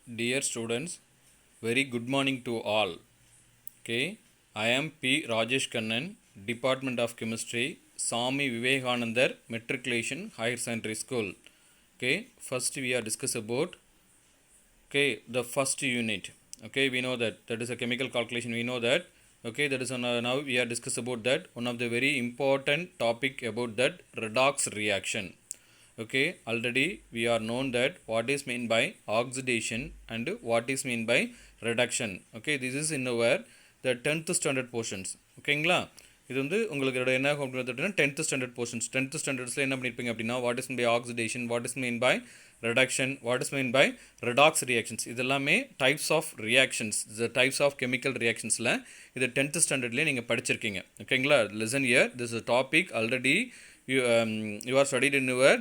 Dear students, very good morning to all. Okay, I am P. Rajesh Kannan, Department of Chemistry, Swami Vivekanandar Matriculation Higher Secondary School. Okay, first we are discuss about the first unit. Okay, we know that is a chemical calculation. We know that. Okay, that is now we are discuss about that one of the very important topic about that redox reaction. Okay, already we are known that what is meant by oxidation and what is meant by reduction. Okay, this is in our the 10th standard portions. ஓகேங்களா, இது வந்து உங்களுக்கு என்ன அப்படின்னா 10th standard portions. 10th standardsல என்ன பண்ணிருப்பீங்க அப்படின்னா what is meant by oxidation, what is meant by reduction, what is meant by redox reactions. இதெல்லாமே types of reactions, the types of chemical reactionsல இது 10th standardலயே நீங்க படிச்சிருக்கீங்க. ஓகேங்களா, listen here, this is a topic already you are studied in your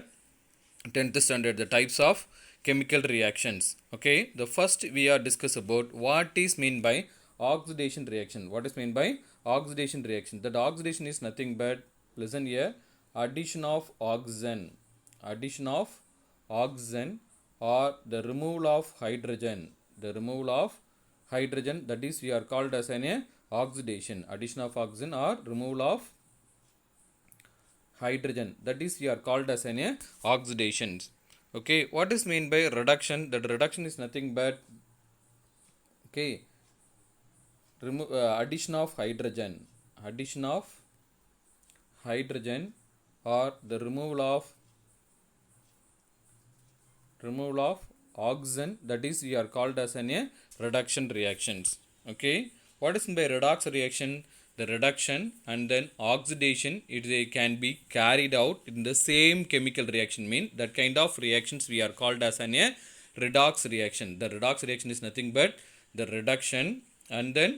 10th standard, the types of chemical reactions. Okay, the first we are discuss about what is mean by oxidation reaction. What is mean by oxidation reaction? That oxidation is nothing but, listen here, addition of oxygen or the removal of hydrogen, that is we are called as an oxidation. Addition of oxygen or removal of hydrogen, that is we are called as an oxidations. Okay, what is mean by reduction? That reduction is nothing but addition of hydrogen or the removal of oxygen, that is we are called as an reduction reactions. Okay, what is mean by redox reaction? The reduction and then oxidation, they can be carried out in the same chemical reaction. Mean that kind of reactions we are called as an redox reaction. The redox reaction is nothing but the reduction and then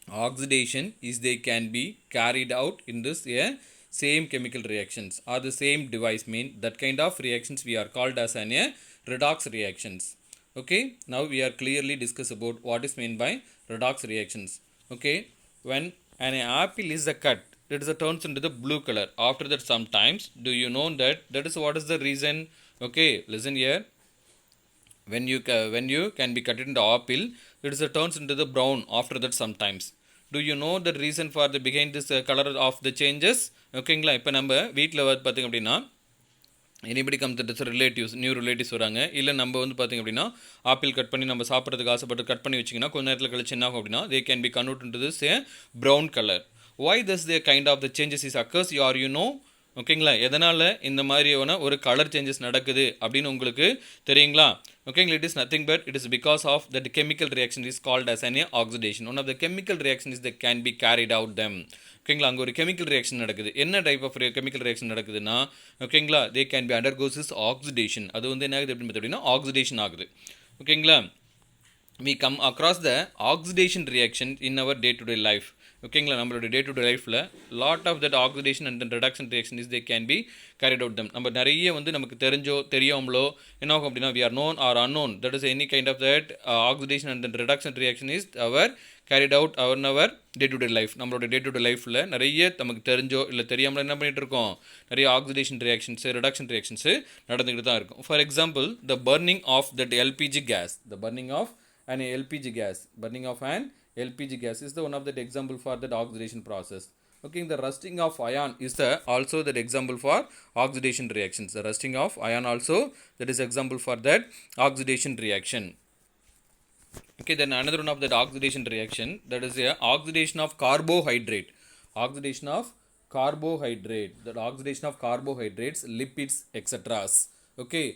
oxidation is they can be carried out in this same chemical reactions or the same device. Mean that kind of reactions we are called as an redox reactions. Okay, now we are clearly discuss about what is meant by redox reactions. Okay, when an apple is cut, it is turns into the blue color. After that, sometimes, do you know that is what is the reason? Okay, listen here. When you can be cut into apple, it is turns into the brown. After that, sometimes, do you know the reason for the behind this color of the changes? ஓகேங்களா, இப்போ நம்ம வீட்டில் பார்த்திங்க அப்படின்னா anybody come that relatives, new relatives வராங்க, இல்லை நம்ம வந்து பார்த்திங்க அப்படின்னா ஆப்பிள் கட் பண்ணி நம்ம சாப்பிட்றதுக்கு ஆசைப்பட்டு கட் பண்ணி வச்சிங்கன்னா கொஞ்ச நேரத்தில் கழிச்சு என்ன ஆகும் அப்படின்னா they can be converted into this brown color. Why does the kind of the changes is occurs? You know, ஓகேங்களா, எதனால் இந்த மாதிரியான ஒரு கலர் சேஞ்சஸ் நடக்குது அப்படின்னு உங்களுக்கு தெரியுங்களா? ஓகேங்களா, it is nothing but it is because of that chemical reaction is called as an oxidation. One of the chemical reactions that can be carried out them. ஓகேங்களா, அங்கே ஒரு கெமிக்கல் ரியாக்ஷன் நடக்குது. என்ன டைப் ஆஃப் கெமிக்கல் ரியாக்ஷன் நடக்குதுன்னா, ஓகேங்களா, தே can B undergoes is oxidation. அது வந்து என்ன ஆகுது அப்படின்னு பார்த்தீங்கன்னா ஆக்சிடேஷன் ஆகுது. ஓகேங்களா, we come across the oxidation reaction in our day to day life. ஓகேங்களா, நம்மளோட டே டு டே லைஃப்பில் lot of that oxidation and reduction reaction is they can be carried out them. நம்ம நிறைய வந்து நமக்கு தெரியாமலோ என்ன ஆகும் அப்படின்னா we are known or unknown, that is any kind of that oxidation and then reduction reaction is our carried out our day to day life. நம்மளோட டே to day லைஃப்பில் நிறைய நமக்கு தெரிஞ்சோ இல்லை தெரியாமலோ என்ன பண்ணிகிட்டு இருக்கோம், நிறைய ஆக்சிடேஷன் ரியாக்ஷன்ஸு ரிடக்ஷன் ரியாக்ஷன்ஸு நடந்துக்கிட்டு தான் இருக்கும். For example, the burning of that LPG gas, burning of an LPG gas is the one of that example for that oxidation process. Okay, the rusting of iron is the also that example for oxidation reactions. The rusting of iron also that is example for that oxidation reaction. Okay, then another one of that oxidation reaction, that is a oxidation of carbohydrate. That oxidation of carbohydrates, lipids, etc. Okay,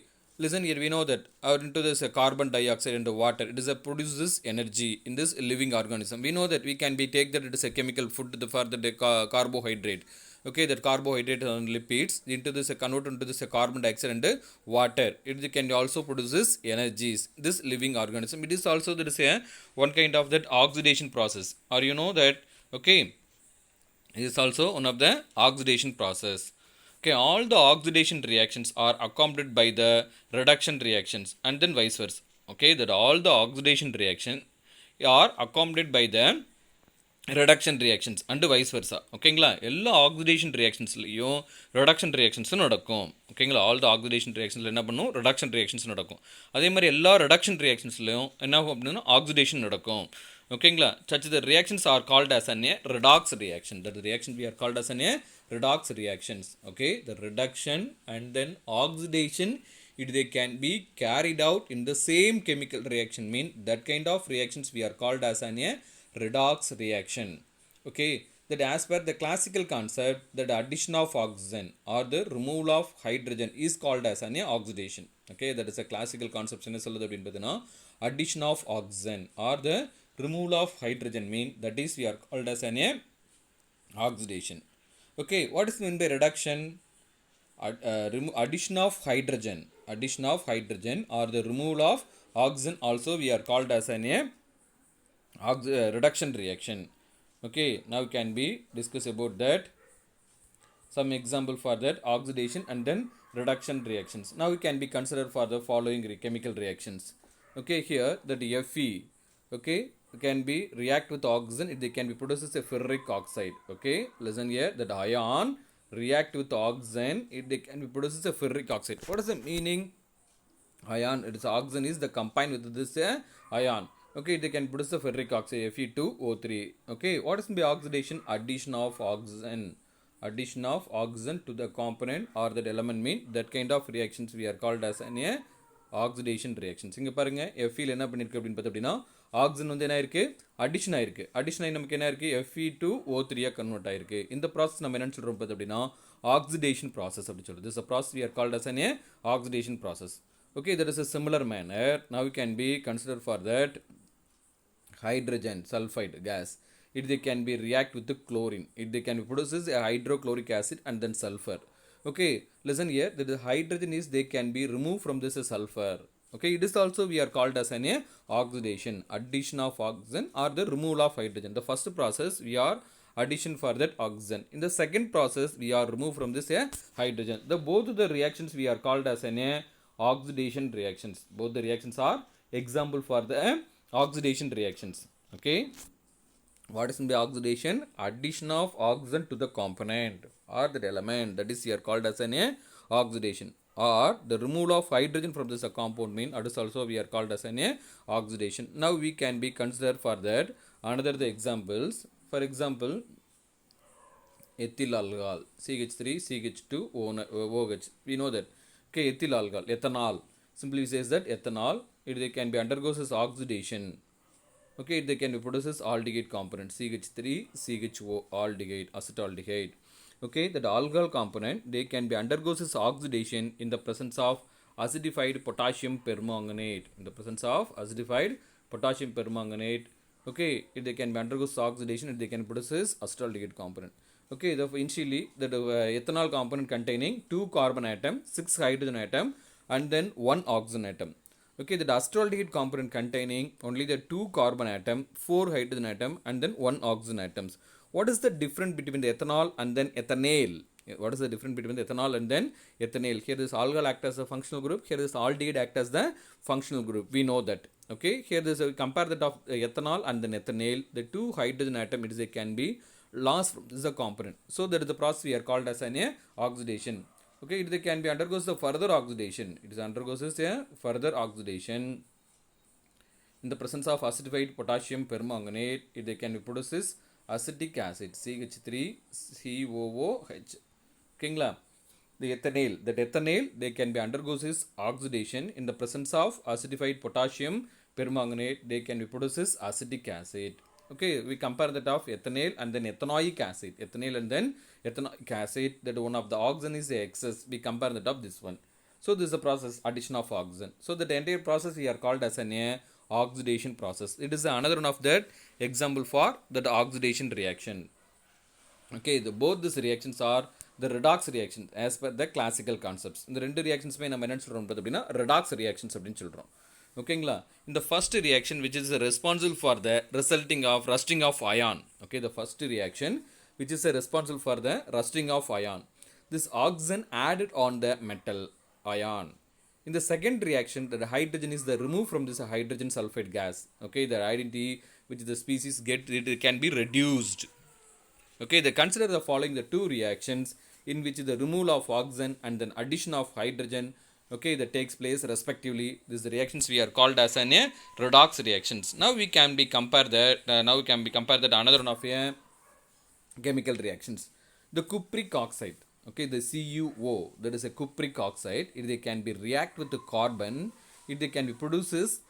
listen here, we know that into this carbon dioxide into water, it is produces energy in this living organism. We know that we can be take that it is a chemical food for the carbohydrate. Okay, that carbohydrate and lipids into this convert into this carbon dioxide and water. It can also produces energies. This living organism, it is also that is a one kind of that oxidation process. Or you know that, okay, it is also one of the oxidation process. Okay, all the oxidation reactions are accompanied by the reduction reactions and then vice versa. Okay, that all the oxidation reaction are accompanied by the reduction reactions and vice versa. ஓகேங்களா, எல்லா oxidation ரியாக்ஷன்ஸ்லையும் reduction ரியாக்ஷன்ஸும் நடக்கும். ஓகேங்களா, all the oxidation ரியாக்ஷன்ஸில் என்ன பண்ணும், reduction reactions நடக்கும். அதே மாதிரி எல்லா ரிடக்ஷன் ரியாக்ஷன்ஸ்லையும் என்ன ஆகும் அப்படின்னா ஆக்சிடேஷன் நடக்கும். ஓகேங்களா, such the reactions are called as an a redox reaction. That the reaction we are called as an a redox reactions. Okay, the reduction and then oxidation, they can be carried out in the same chemical reaction. Mean that kind of reactions we are called as an a redox reaction. Okay, that as per the classical concept, that the addition of oxygen or the removal of hydrogen is called as an oxidation. Okay, that is a classical concept. என்ன சொல்லுது அப்படின்னு பார்த்தீங்கன்னா, addition of oxygen or the removal of hydrogen mean that is we are called as an oxidation. Okay, what is meant by reduction? Addition of hydrogen or the removal of oxygen also we are called as an reduction reaction. Okay, now can be discuss about that, some example for that oxidation and then reduction reactions. Now we can be considered for the following chemical reactions. Okay, here that Fe, okay, can be react with oxygen, it can be produces a ferric oxide. Okay, listen here, that ion react with oxygen, it can be produces a ferric oxide. What is the meaning? Ion, it is oxygen is the combined with this ion. Okay, they can produce the ferric oxide Fe2O3. Okay, what is the oxidation? Addition of oxygen to the component or that element mean that kind of reactions we are called as an oxidation reactions. இங்க பாருங்க Fe என்ன பண்ணிருக்கு அப்படினு பார்த்தீங்கன்னா oxygen வந்து என்ன ஆயிருக்கு, addition ஆயிருக்கு. அடிஷன் ஆகி நமக்கு என்ன இருக்கு, Fe2O3 கன்வெர்ட் ஆயிருக்கு. இந்த ப்ராசஸ் நம்ம என்ன சொல்றோம் அப்படினா ஆக்சிடேஷன் ப்ராசஸ் அப்படி சொல்றோம். This is a process we are called as an oxidation process. Okay, there is a similar manner. Now we can be considered for that hydrogen sulfide gas. They can be react with the chlorine. They can produces a hydrochloric acid and then sulfur. Okay, listen here, that the hydrogen is they can be removed from this sulfur. Okay, it is also we are called as an oxidation, addition of oxygen or the removal of hydrogen. The first process we are addition for that oxygen. In the second process we are removed from this hydrogen. The both the reactions we are called as an oxidation reactions. Both the reactions are example for the oxidation reactions. Okay, what is in the oxidation? Addition of oxygen to the component or the element, that is here called as an oxidation, or the removal of hydrogen from this compound mean that is also we are called as an oxidation. Now we can be considered for that another the examples. For example, ethyl alcohol CH3 CH2 OH, we know that. Okay, ethyl alcohol, ethanol, simply says that ethanol, they can be undergoes as oxidation. Okay, they can be produces aldehyde component CH3 CHO aldehyde, acetaldehyde. Okay, that alcohol component they can be undergoes as oxidation in the presence of acidified potassium permanganate. In the presence of acidified potassium permanganate, okay, they can be undergoes oxidation, they can produces acetaldehyde component. Okay, the initially the ethanol component containing 2 carbon atom, 6 hydrogen atom and then 1 oxygen atom. Okay, the acetaldehyde component containing only the 2 carbon atom, 4 hydrogen atom and then 1 oxygen atoms. What is the difference between the ethanol and then ethanol? What is the difference between the ethanol and then ethanol? Here this alcohol act as a functional group, here this aldehyde act as the functional group. We know that. Okay, here this compare that of ethanol and then ethanol, the 2 hydrogen atom it is can be lost from this is a component. So that is the process we are called as an oxidation. Okay, it can be undergoes the further oxidation. It is undergoes a further oxidation in the presence of acidified potassium permanganate. It can be produces acetic acid CH3COOH. Okay, the ethanol, that ethanol they can be undergoes is oxidation in the presence of acidified potassium permanganate. They can be produces acetic acid. Okay, we compare that of ethanol and then ethanoic acid. Ethanol and then ethanoic acid, that one of the oxygen is excess. We compare that of this one. So this is the process addition of oxygen. So that entire process we are called as an oxidation process. It is another one of that example for that oxidation reaction. Okay, both these reactions are the redox reactions as per the classical concepts. இந்த ரெண்டு reactions நம்ம என்ன சொல்றோம் அப்படினா redox reactions அப்படினு சொல்றோம். ஓகேங்களா, in the first reaction which is responsible for the resulting of rusting of ion. Okay, the first reaction which is responsible for the rusting of ion, this oxygen added on the metal ion. In the second reaction, the hydrogen is the removed from this hydrogen sulfide gas. Okay, the identity which the species get, it can be reduced. Okay, they consider the following the two reactions in which the removal of oxygen and then addition of hydrogen, okay, that takes place respectively. These reactions we are called as an redox reactions. Now we can be compare that. Another one of a chemical reactions. The cupric oxide, okay, the CuO, that is a cupric oxide. If they can be react with the carbon, if they can be produces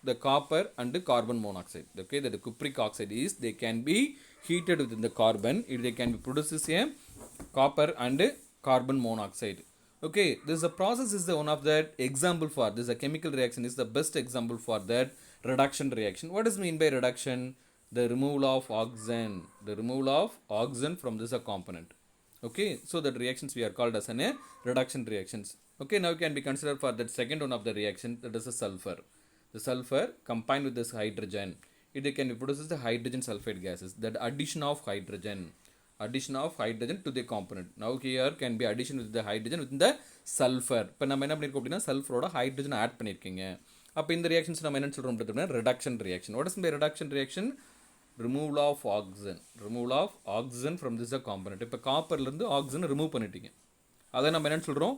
the copper and the carbon monoxide. Okay, that the cupric oxide is they can be heated within the carbon. If they can be produces a copper and carbon monoxide. Okay, this is a process is the one of that example for this. A chemical reaction is the best example for that reduction reaction. What does mean by reduction? The removal of oxygen. The removal of oxygen from this a component. Okay, so that reactions we are called as an reduction reactions. Okay, now can be considered for that second one of the reaction, that is a sulfur. The sulfur combined with this hydrogen, it can be produces the hydrogen sulfide gases. That addition of hydrogen to the component. Now here can be addition with the hydrogen within the sulfur. இப்போ நம்ம என்ன பண்ணிருக்கோம் அப்படின்னா சல்ஃபரோட hydrogen add பண்ணியிருக்கீங்க. அப்போ இந்த reactions நம்ம என்ன சொல்கிறோம் அப்படின்னா reduction reaction. What is by reduction reaction? Removal of oxygen from this component. இப்போ காப்பர்லேருந்து ஆக்சிஜன் ரிமூவ் பண்ணிட்டீங்க, அதை நம்ம என்னென்னு சொல்கிறோம்?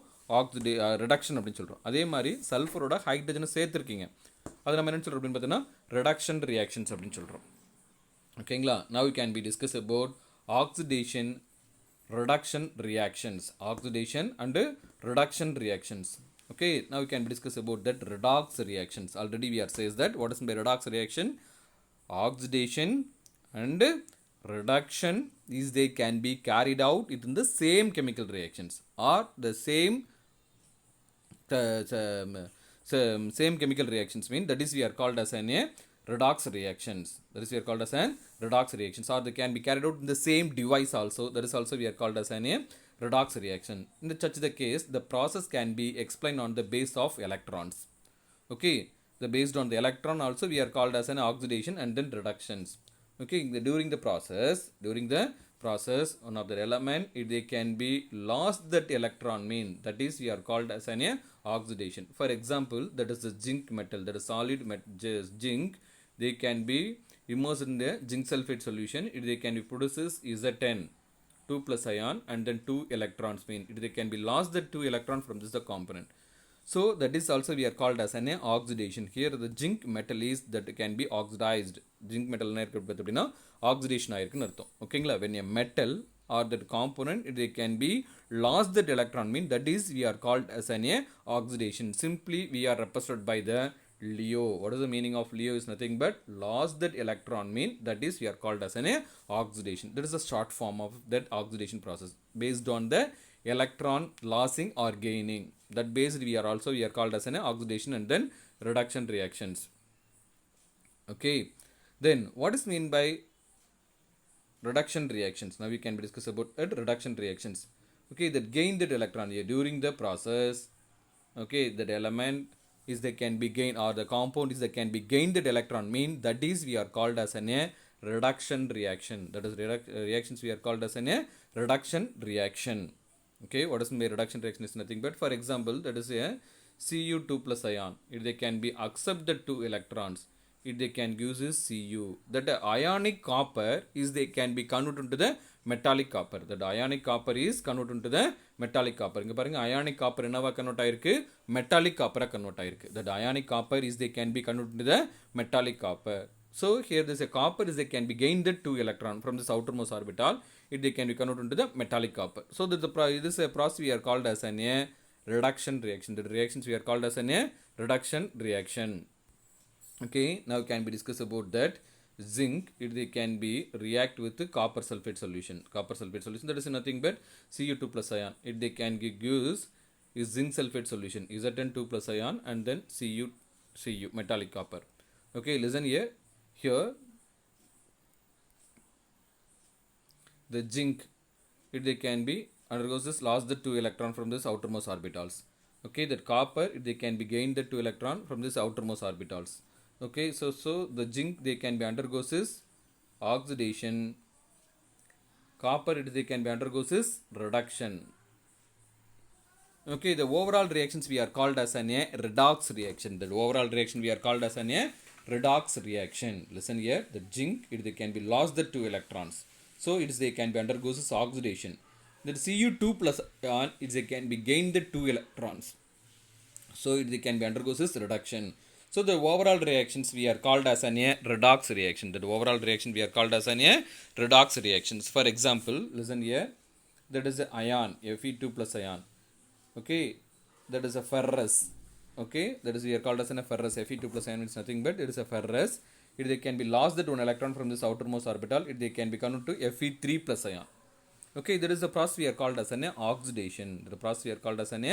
ரிடக்ஷன் அப்படின்னு சொல்கிறோம். அதே மாதிரி சல்ஃபரோட ஹைட்ரஜனை சேர்த்துருக்கீங்க, அதை நம்ம என்னென்னு சொல்கிறோம் அப்படின்னு பார்த்தீங்கன்னா ரிடக்ஷன் ரியாக்ஷன்ஸ் அப்படின்னு சொல்கிறோம். ஓகேங்களா? Now you can be discuss about oxidation reduction reactions. Oxidation and reduction reactions. Okay, now we can discuss about that redox reactions. Already we are says that what is by redox reaction? Oxidation and reduction is they can be carried out within the same chemical reactions or the same chemical reactions mean that is we are called as an redox reactions. That is we are called as an redox reactions, or they can be carried out in the same device also. That is also we are called as an redox reaction. In such the case, the process can be explained on the base of electrons. Okay, the based on the electron also we are called as an oxidation and then reductions. Okay, during the process one of the element, if they can be lost that electron mean that is we are called as an oxidation. For example, that is the zinc metal, that is solid zinc, they can be immersed in the zinc sulfate solution. If they can be produces Zn 2 plus ion and then 2 electrons mean if they can be lost the 2 electron from this the component. So that is also we are called as an oxidation. Here the zinc metal is that can be oxidized. Zinc metal na irukku pathina oxidation aayirukku artham. Okay, when a metal or that component they can be lost that electron mean that is we are called as an oxidation. Simply we are represented by the Leo. What is the meaning of Leo? Is nothing but lost that electron mean that is we are called as an oxidation. That is a short form of that oxidation process based on the electron losing or gaining. That based we are called as an oxidation and then reduction reactions. Okay, then what is mean by reduction reactions? Now we can discuss about reduction reactions. Okay, that gain that electron here during the process. Okay, that element is they can be gained or the compound is they can be gained that electron mean that is we are called as an reduction reaction. That is reactions we are called as an reduction reaction. Okay, what is my reduction reaction is nothing but for example that is a Cu2 plus ion. If they can be accept the 2 electrons, if they can use is Cu, that the ionic copper is they can be converted into the metallic copper. That ionic copper is converted into the metallic copper. இங்க பாருங்க ionic copper என்னவா convert ஆயிருக்கு? metallic copper convert ஆயிருக்கு. That ionic copper is they can be converted into the metallic copper. So here there is a copper is they can be gained the 2 electron from this outermost orbital, if they can be converted into the metallic copper. So that this is a process we are called as an reduction reaction. The reactions we are called as an reduction reaction. Okay, now can be discussed about that zinc, if they can be react with the copper sulfate solution. Copper sulfate solution, that is nothing but Cu2 plus ion. If they can use is zinc sulfate solution, Zn 2 plus ion and then Cu metallic copper. Okay, listen here the zinc, if they can be undergoes this lost the 2 electron from this outermost orbitals. Okay, that copper if they can be gained the 2 electron from this outermost orbitals. Okay, so the zinc they can be undergoes is oxidation, copper it they can be undergoes is reduction. Okay, the overall reactions we are called as a redox reaction. The overall reaction we are called as a redox reaction. Listen here, the zinc they can be lost the 2 electrons, so they can be undergoes oxidation. The Cu2 plus ion they can be gained the 2 electrons, so they can be undergoes reduction. So the overall reactions we are called as a redox reaction. The overall reaction we are called as a redox reactions. For example, listen here, that is the ion Fe2 plus ion. Okay, that is a ferrous. Okay, that is we are called as a ferrous. Fe2 plus ion is nothing but it is a ferrous. They can be lost that 1 electron from this outermost orbital, they can be converted to Fe3 plus ion. Okay, there is a process we are called as an oxidation. The process we are called as an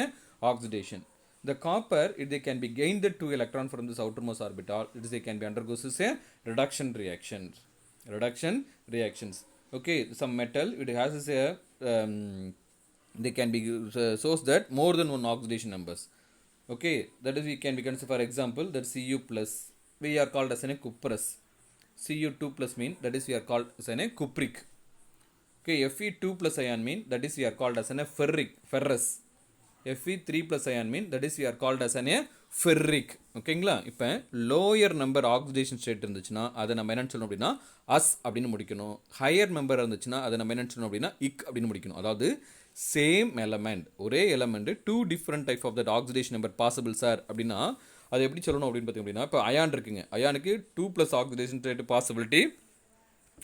oxidation. The copper, they can be gained the 2 electron from this outermost orbital, they can be undergoes a reduction reactions. Reduction reactions. Okay, some metal it has a they can be source that more than one oxidation numbers. Okay, that is we can be considered, for example, that Cu plus we are called as a cuprous. Cu2 plus mean that is we are called as a cupric. Okay, Fe2 plus ion mean that is we are called as a ferrous. Fe3 plus ion mean that is we are called as a ferric. ஓகேங்களா, இப்போ lower number oxidation state இருந்துச்சுன்னா அதை நம்ம என்ன சொல்லணும் அப்படின்னா as அப்படின்னு முடிக்கணும். ஹையர் நம்பர் இருந்துச்சுன்னா அதை நம்ம என்ன சொல்லணும் அப்படின்னா இக் அப்படின்னு முடிக்கணும். அதாவது சேம் எலமெண்ட், ஒரே element 2 different type of that oxidation number possible sir அப்படின்னா அது எப்படி சொல்லணும் அப்படின்னு பார்த்தீங்க அப்படின்னா, இப்போ அயான் இருக்குங்க, அயானுக்கு 2 + ஆக்சிடேஷன் ஸ்டேட் பாசிபிலிட்டி,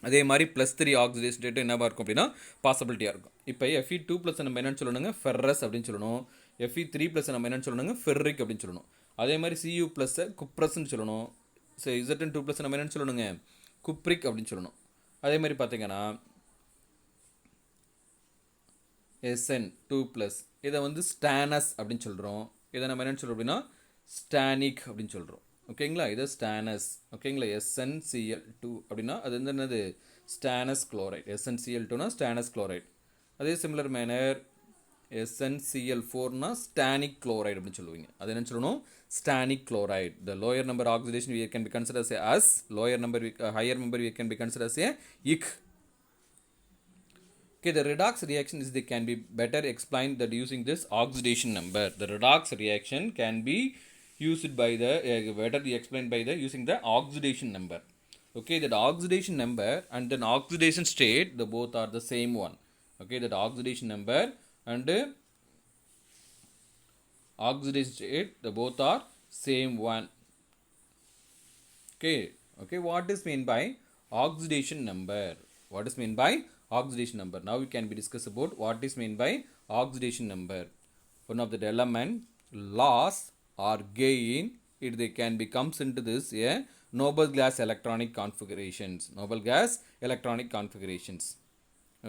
அதே மாதிரி +3 ஆக்சிடேஷன் ஸ்டேட் என்னவா இருக்கும் அப்படின்னா பாசிபிலிட்டியாக இருக்கும். இப்போ Fe2 ப்ளஸ் நம்ம என்னென்னு சொல்லணுங்க ஃபெர்ரஸ் அப்படின்னு சொல்லணும். Fe3 ப்ளஸ் நம்ம என்னென்னு சொல்லணுங்க ஃபெர்ரிக் அப்படின்னு சொல்லணும். அதே மாதிரி Cu ப்ளஸ் குப்ரஸ்ன்னு சொல்லணும். Zn2 ப்ளஸ் நம்ம என்னென்னு சொல்லணுங்க குப்ரிக் அப்படின்னு சொல்லணும். அதே மாதிரி பார்த்தீங்கன்னா Sn2 ப்ளஸ் இதை வந்து ஸ்டானஸ் அப்படின்னு சொல்கிறோம். இதை நம்ம என்னென்னு சொல்கிறோம் அப்படின்னா ஸ்டானிக் அப்படின்னு சொல்கிறோம். ஓகேங்களா, இது ஸ்டானஸ். ஓகேங்களா, SnCl2 அப்படின்னா அது வந்து என்னது ஸ்டானஸ் குளோரைட். SnCl2னா ஸ்டானஸ் குளோரைட். அதே சிமிலர் மேனர் SnCl4னா ஸ்டானிக் குளோரைட் அப்படின்னு சொல்லுவீங்க. அது என்னன்னு சொல்லணும் stannic chloride. The lower number oxidation we can be considered as lower number, higher number we can be considered as a ic. Okay, the redox reaction is they can be better explained that using this oxidation number. The redox reaction can be used by the better explained by the using the oxidation number. Okay, that oxidation number and then oxidation state, the both are the same one. Okay, that oxidation number and oxidation state, the both are same one. Okay, okay, what is mean by oxidation number? What is mean by oxidation number? Now we can be discuss about what is mean by oxidation number. One of the element loss or gain, they can be comes into this noble gas electronic configurations. Noble gas electronic configurations.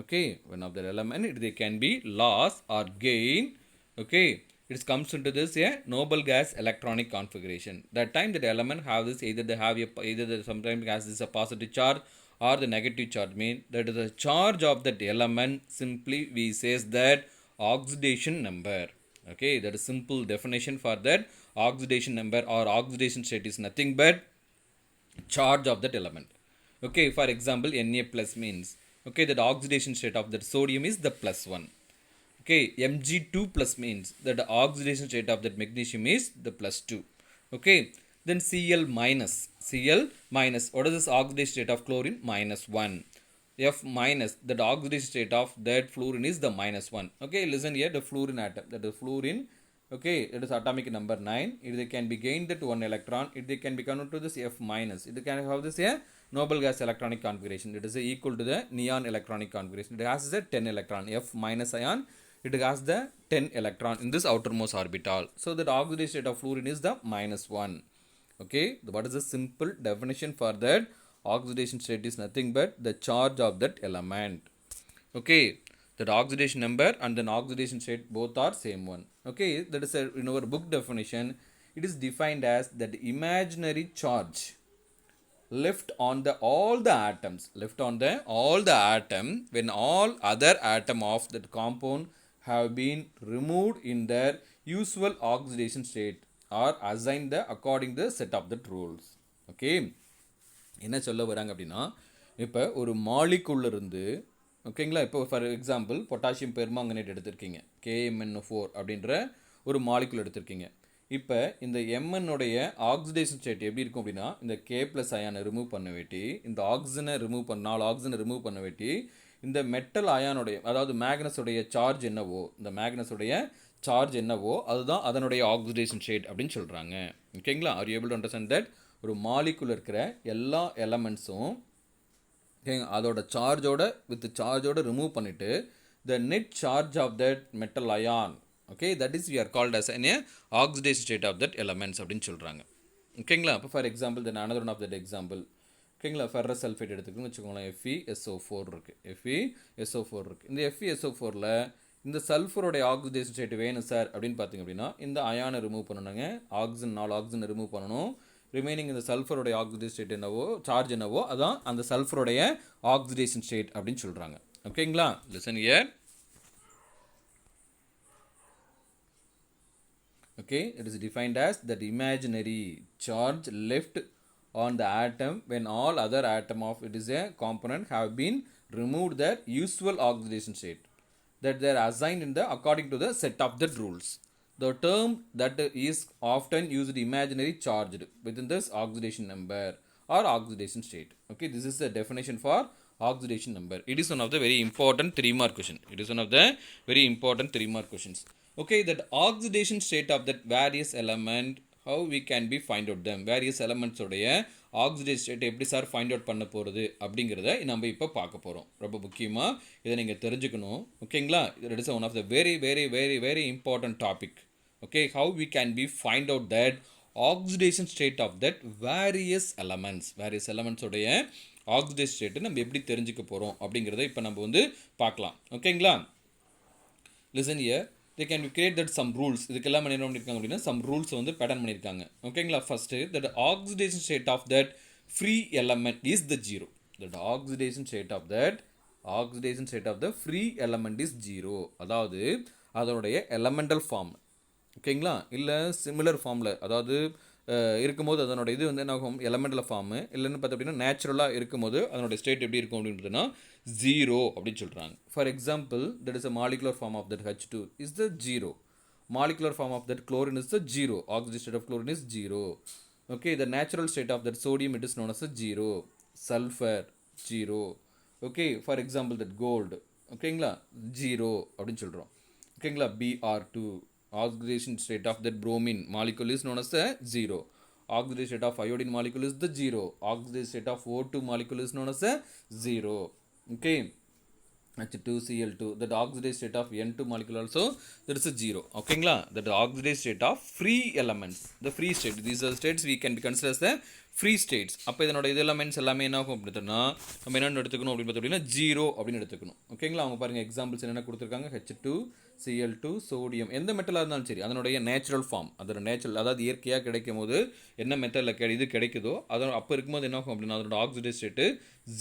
Okay, one of the element they can be loss or gain. Okay, it comes into this noble gas electronic configuration. That time that element have this either they have either they sometimes has this a positive charge or the negative charge. Mean that is the charge of that element, simply we says that oxidation number. Okay, that is simple definition for that oxidation number or oxidation state is nothing but charge of that element. Okay, for example Na plus means, okay, that oxidation state of that sodium is the +1. Okay, Mg2 plus means that the oxidation state of that magnesium is the +2. Okay, then Cl minus, what is this oxidation state of chlorine? -1. F minus, that oxidation state of that fluorine is the -1. Okay, listen here, the fluorine atom, that is fluorine. Okay, it is atomic number 9. If they can be gained that 1 electron, if they can be converted to this F minus, it can have this noble gas electronic configuration. It is equal to the neon electronic configuration. It has the 10 electron. F minus ion, it has the 10 electron in this outermost orbital. So that oxidation state of fluorine is the -1. Okay, what is the simple definition for that? Oxidation state is nothing but the charge of that element. Okay, that oxidation number and then oxidation state both are same one. Okay, that is in our book definition, it is defined as that imaginary charge left on the all the atoms, when all other atom of that compound have been removed in their usual oxidation state or assigned the according the set of the rules. Okay, என்ன சொல்ல வராங்க அப்படின்னா, இப்போ ஒரு molecule இருந்து, ஓகேங்களா, இப்போ for example potassium permanganate எடுத்திருக்கீங்க, KMnO4 அப்படின்ற ஒரு மாலிகுல் எடுத்திருக்கீங்க. இப்போ இந்த எம்என்னுடைய ஆக்சிடேஷன் ஸ்டேட் எப்படி இருக்கும் அப்படின்னா, இந்த கே ப்ளஸ் அயானை ரிமூவ் பண்ண வேட்டி, இந்த ஆக்சிஜனை ரிமூவ் பண்ண 4 ஆக்சிஜனை ரிமூவ் பண்ண வேட்டி, இந்த மெட்டல் அயானுடைய அதாவது மேக்னஸுடைய சார்ஜ் என்னவோ, இந்த மேக்னஸுடைய சார்ஜ் என்னவோ அதுதான் அதனுடைய ஆக்சிடேஷன் ஸ்டேட் அப்படின்னு சொல்கிறாங்க. ஓகேங்களா? R you able to understand that? ஒரு மாலிகுல் இருக்கிற எல்லா எலமெண்ட்ஸும் அதோட சார்ஜோட ரிமூவ் பண்ணிவிட்டு the net charge of that metal ion, okay, that is we are called as an oxidation state of that elements அப்படின்னு சொல்கிறாங்க. ஓகேங்களா? இப்போ for example then another one of that example, ஓகேங்களா, ஃபெர்ரஸ் சல்ஃபேட் எடுத்துக்கணும்னு வச்சுக்கோங்களேன். FeSO4 இருக்குது. FeSO4 இருக்குது. இந்த FeSO4ல் இந்த சல்ஃபருடைய ஆக்சிடேஷன் ஸ்டேட் வேணும் சார் அப்படின்னு பார்த்தீங்க அப்படின்னா, இந்த அயானை ரிமூவ் பண்ணணுங்க. 4 ஆக்சிஜனை ரிமூவ் பண்ணணும். ரிமைனிங் இந்த சல்ஃபருடைய ஆக்சிடேஷன் ஸ்டேட் என்னவோ, சார்ஜ் என்னவோ அதான் அந்த சல்ஃபருடைய ஆக்சிடேஷன் ஸ்டேட் அப்படின்னு சொல்கிறாங்க. ஓகேங்களா? Listen here. Okay, it is defined as that imaginary charge left on the atom when all other atom of it is a component have been removed their usual oxidation state, that they are assigned in the according to the set of the rules. The term that is often used imaginary charged within this oxidation number or oxidation state. Okay, this is the definition for oxidation number. It is one of the very important 3-mark question. It is one of the very important 3-mark questions. Okay, that oxidation state of that various element, how we can be find out them, various elements உடைய oxidation state எப்படி sir find out பண்ண போகிறது அப்படிங்கிறத நம்ம இப்போ பார்க்க போகிறோம். ரொம்ப முக்கியமாக இதை நீங்கள் தெரிஞ்சுக்கணும். ஓகேங்களா? It is one of the very very very very important topic. Okay, how we can be find out that oxidation state of that various elements உடைய ஆக்சிடேஷன் ஸ்டேட்டு நம்ம எப்படி தெரிஞ்சுக்க போகிறோம் அப்படிங்கிறத இப்போ நம்ம வந்து பார்க்கலாம். ஓகேங்களா? Listen here. they can create that some rules. இதுக்கெல்லாம் என்ன பண்ணியிருக்காங்க அப்படின்னா some rules வந்து பேட்டர்ன் பண்ணியிருக்காங்க. ஓகேங்களா? First that oxidation state of that free element is the zero. that oxidation state of the free element is zero. அதாவது அதனுடைய elemental form, ஓகேங்களா, இல்லை சிமிலர் ஃபார்மில் அதாவது இருக்கும்போது அதனோட இது வந்து என்ன ஆகும், எலமெண்டல் ஃபார்மு, இல்லைன்னு பார்த்தா அப்படின்னா நேச்சுரலாக இருக்கும்போது அதனோட ஸ்டேட் எப்படி இருக்கும் அப்படின்னு பார்த்தீங்கன்னா 0 அப்படின்னு சொல்கிறாங்க. For example, that is a molecular form of that H2 is the 0. Molecular form of that chlorine is the 0. Oxidation state of chlorine is 0. Okay, the natural state of that sodium it is known as a 0. Sulfur 0. Okay, for example that gold, ஓகேங்களா, 0 அப்படின்னு சொல்கிறோம். ஓகேங்களா, Br2. Oxidation state of that bromine molecule is known as the 0. Oxidation state of iodine molecule is the 0. Oxidation state of O2 molecule is known as the 0. Okay, H2Cl2. That oxidation state of N2 molecule also, that is a 0. ஓகேங்களா, that oxidation state of free elements, the free state. These are states we can be considered as the free states. அப்போ இதனோட இது elements எல்லாமே என்ன ஆகும் அப்படின்னா நம்ம என்னென்னு எடுத்துக்கணும் அப்படின்னு பார்த்தோம் அப்படின்னா 0 அப்படின்னு எடுத்துக்கணும். ஓகேங்களா? அவங்க பாருங்கள் எக்ஸாம்பிள்ஸ் என்னென்ன கொடுத்துருக்காங்க. H2Cl2 சோடியம், எந்த மெட்டலாக இருந்தாலும் சரி அதனுடைய நேச்சுரல் ஃபார்ம், அதோட நேச்சுரல் அதாவது இயற்கையாக கிடைக்கும் போது என்ன மெட்டலில் இது கிடைக்குதோ அதோட அப்போ இருக்கும்போது என்ன ஆகும் அப்படின்னா அதோட ஆக்சிடேஷன் ஸ்டேட்டு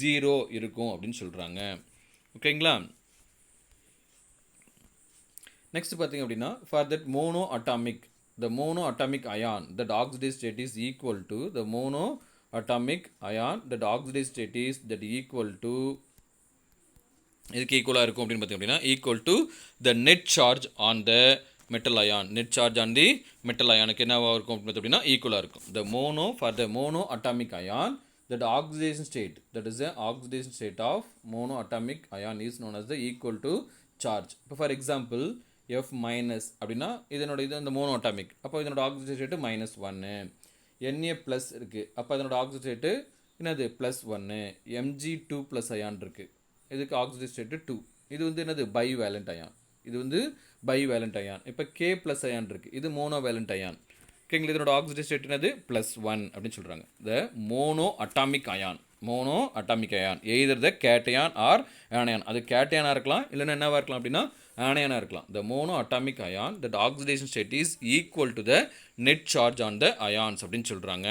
0 இருக்கும் அப்படின்னு சொல்கிறாங்க. ஓகேங்களா? நெக்ஸ்ட் பார்த்தீங்க அப்படின்னா for that mono atomic, the monoatomic ion, that oxidation state is equal to the monoatomic ion, that oxidation state is that equal to இதுக்கு ஈக்குவலாக இருக்கும் அப்படின்னு பார்த்தீங்க அப்படின்னா equal to the net charge on the metal ion. net charge on the metal ionக்கு என்னவாக இருக்கும் அப்படின்னு பார்த்தீங்க அப்படின்னா ஈக்குவலாக இருக்கும். for the monoatomic ion, that oxidation state, that is the oxidation state of monoatomic ion is known as the equal to charge. இப்போ for example F minus அப்படின்னா இதனோட இது இந்த மோனோ அட்டாமிக், அப்போ இதனோட ஆக்சிஜன் ஸ்டேட்டு -1. Na ப்ளஸ் இருக்குது, அப்போ இதனோட ஆக்சிஜன் ஸ்டேட்டு என்னது +1. Mg2 ப்ளஸ் அயான் இருக்குது, இதுக்கு ஆக்சிஜன் ஸ்டேட்டு 2. இது வந்து என்னது பை வேலண்ட் அயான், இது வந்து பை வேலண்ட் அயான். இப்போ K ப்ளஸ் அயான் இருக்குது, இது மோனோ வேலண்ட் அயான். ஓகேங்களா, இதனோட ஆக்சிஜன் ஸ்டேட் என்னது +1 அப்படின்னு சொல்கிறாங்க. The mono atomic ion, either the cation or anion. அது கேட்டயானாக இருக்கலாம், இல்லைன்னா என்னவாக இருக்கலாம் அப்படின்னா ஆனயானாக இருக்கலாம். The mono atomic ion, that oxidation state is equal to the net charge on the ions அப்படின்னு சொல்கிறாங்க.